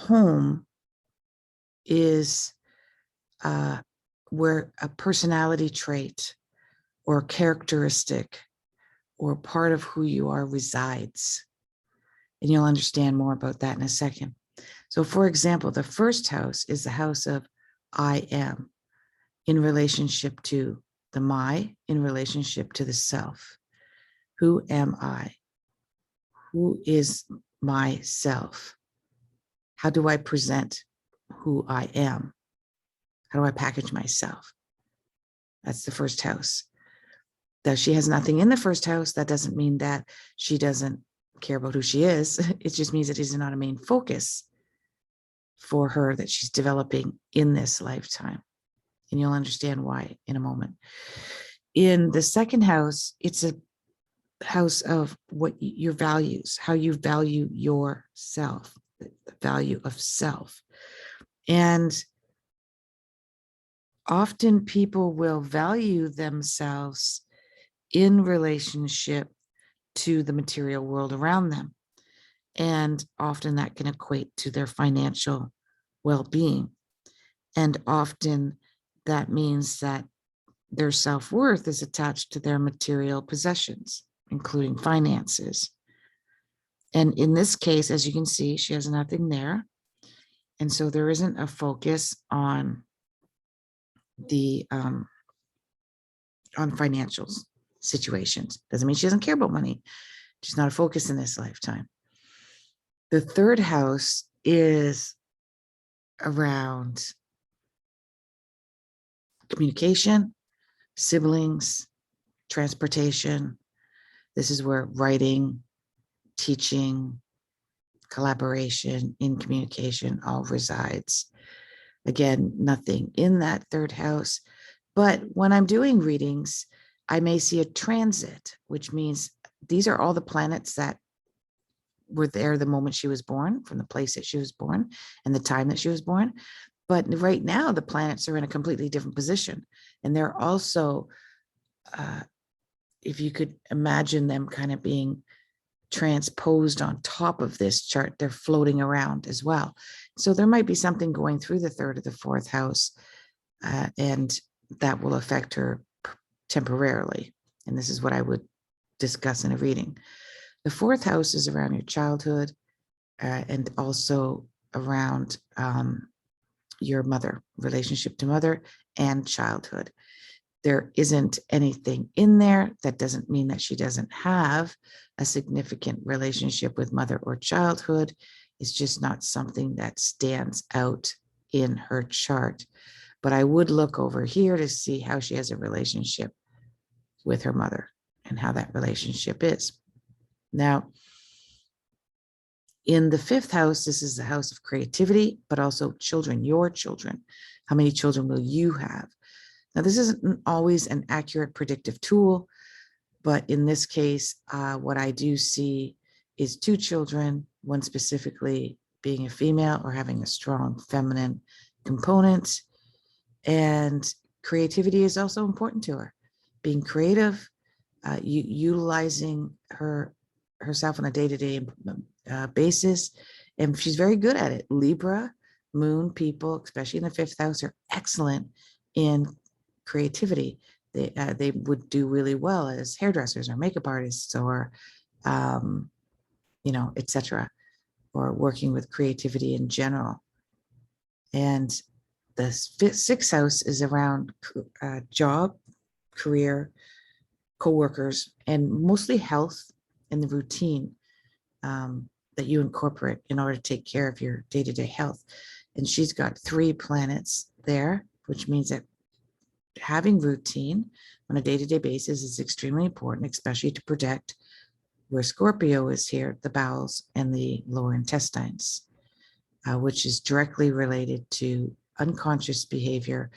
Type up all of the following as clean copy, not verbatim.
home is where a personality trait or characteristic or part of who you are resides. And you'll understand more about that in a second. So for example, the first house is the house of I am in relationship to the my, in relationship to the self. Who am I? Who is myself? How do I present who I am? How do I package myself? That's the first house. That she has nothing in the first house, that doesn't mean that she doesn't care about who she is. It just means it is not a main focus for her that she's developing in this lifetime. And you'll understand why in a moment. In the second house, it's a house of what your values, how you value yourself, the value of self. And often people will value themselves in relationship to the material world around them. And often that can equate to their financial well-being. And often that means that their self-worth is attached to their material possessions, including finances. And in this case, as you can see, she has nothing there. And so there isn't a focus on the on financials situations. Doesn't mean she doesn't care about money. She's not a focus in this lifetime. The third house is around communication, siblings, transportation. This is where writing, teaching, collaboration in communication all resides. Again, nothing in that third house. But when I'm doing readings, I may see a transit, which means these are all the planets that were there the moment she was born, from the place that she was born and the time that she was born. But right now, the planets are in a completely different position. And they're also, if you could imagine them kind of being transposed on top of this chart, they're floating around as well. So there might be something going through the third or the fourth house, and that will affect her temporarily. And this is what I would discuss in a reading. The fourth house is around your childhood, and also around your mother, relationship to mother and childhood. There isn't anything in there. That doesn't mean that she doesn't have a significant relationship with mother or childhood. It's just not something that stands out in her chart. But I would look over here to see how she has a relationship with her mother and how that relationship is. Now, in the fifth house, this is the house of creativity, but also children, your children. How many children will you have? Now, this isn't always an accurate predictive tool, but in this case, what I do see is two children, one specifically being a female or having a strong feminine component. And creativity is also important to her. Being creative, utilizing herself on a day-to-day basis, and she's very good at it. Libra, moon people, especially in the fifth house, are excellent in creativity. They would do really well as hairdressers or makeup artists or, etc., or working with creativity in general. And the sixth house is around job, career, coworkers, and mostly health and the routine that you incorporate in order to take care of your day-to-day health. And she's got 3 planets there, which means that having routine on a day-to-day basis is extremely important, especially to protect where Scorpio is here, the bowels and the lower intestines, which is directly related to unconscious behavior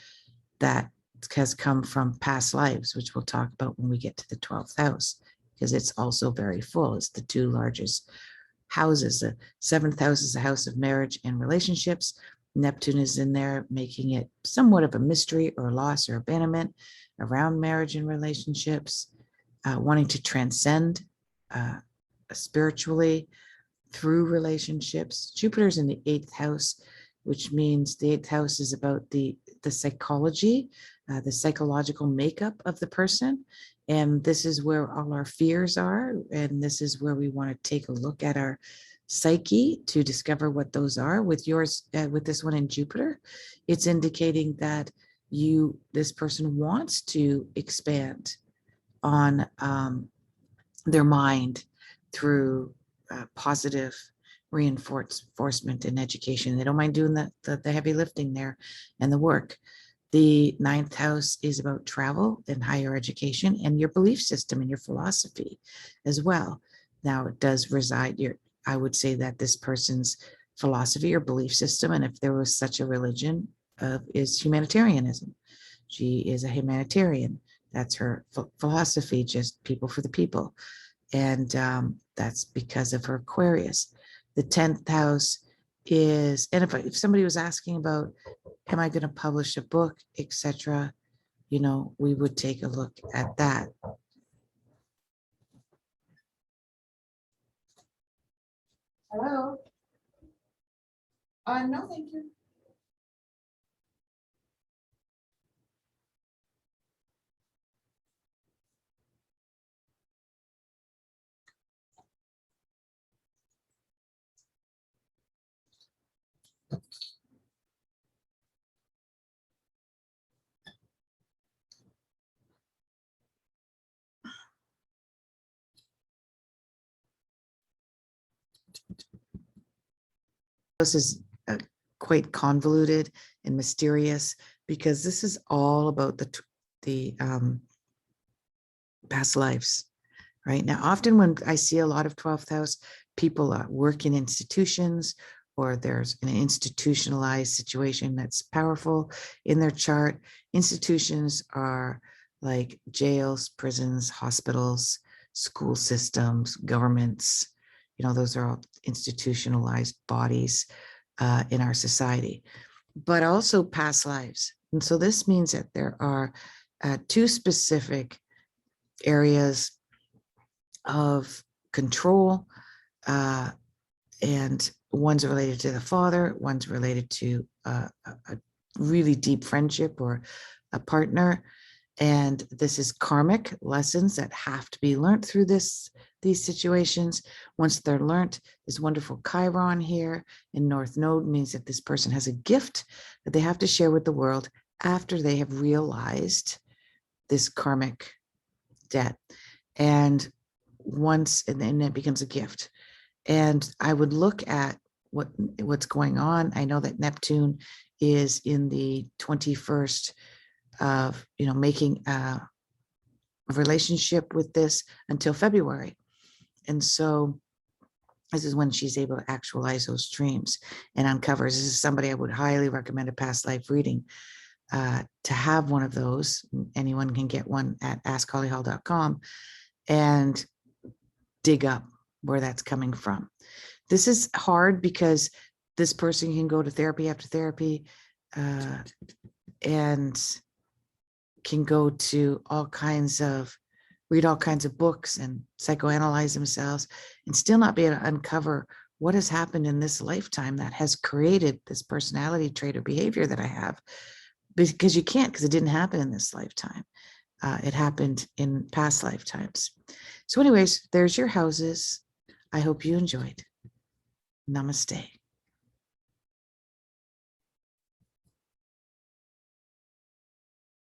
that has come from past lives, which we'll talk about when we get to the 12th house, because it's also very full. It's the 2 largest houses. The 7th house is the house of marriage and relationships. Neptune is in there, making it somewhat of a mystery or loss or abandonment around marriage and relationships, wanting to transcend spiritually, through relationships. Jupiter's in the 8th house, which means the 8th house is about the psychology, the psychological makeup of the person. And this is where all our fears are. And this is where we want to take a look at our psyche to discover what those are. With yours, with this one in Jupiter, it's indicating that this person wants to expand on their mind through positive reinforcement in education. They don't mind doing the heavy lifting there and the work. The 9th house is about travel and higher education and your belief system and your philosophy as well. Now it does reside here. I would say that this person's philosophy or belief system, and if there was such a religion, is humanitarianism. She is a humanitarian. That's her philosophy, just people for the people. And that's because of her Aquarius. The 10th house is, and if somebody was asking about, am I going to publish a book, etc., we would take a look at that. Hello? No, thank you. This is quite convoluted and mysterious because this is all about the past lives. Right now, often when I see a lot of 12th house, people work in institutions, or there's an institutionalized situation that's powerful in their chart. Institutions are like jails, prisons, hospitals, school systems, governments. Those are all institutionalized bodies in our society, but also past lives. And so this means that there are 2 specific areas of control, and one's related to the father, one's related to a really deep friendship or a partner. And this is karmic lessons that have to be learned through these situations. Once they're learned, this wonderful Chiron here in North Node means that this person has a gift that they have to share with the world after they have realized this karmic debt. And then it becomes a gift. And I would look at what's going on. I know that Neptune is in the 21st of, making a relationship with this until February. And so this is when she's able to actualize those dreams and uncovers. This is somebody I would highly recommend a past life reading to have one of those. Anyone can get one at askhollyhall.com and dig up where that's coming from. This is hard because this person can go to therapy after therapy and can go to read all kinds of books and psychoanalyze themselves and still not be able to uncover what has happened in this lifetime that has created this personality trait or behavior that I have. Because you can't, because it didn't happen in this lifetime. It happened in past lifetimes. So anyways, there's your houses. I hope you enjoyed. Namaste.